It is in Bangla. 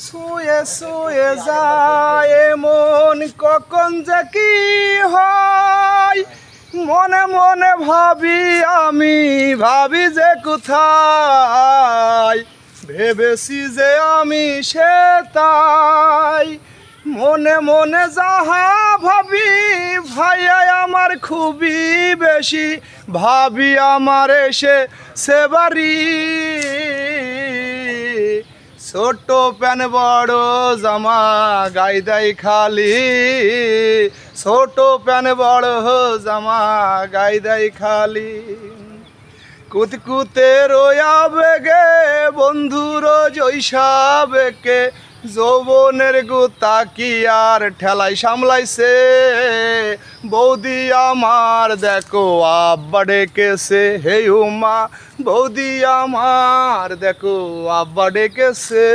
ছুঁয়ে ছুঁয়ে যায় মন কখন যে কি হয়, মনে মনে ভাবি আমি, ভাবি যে কোথায়, ভেবেছি যে আমি সে তাই। মনে মনে যাহা ভাবি ভাইয়া আমার খুবই বেশি, ভাবি আমার এসে সেবারি। ছোট প্যান বড় জামা গাই দেয় খালি, ছোট প্যান বড় জামা গাই দেয় খালি। কুতকুতে রোয়া বেগে বন্ধুর জৈসাবেকে, যৌবনের গুতা কি আর ঠেলাই সামলাইছে। বৌদি আমার দেখো আব্বা ডেকেছে, হে উমা বৌদি আমার দেখো আব্বা ডেকেছে।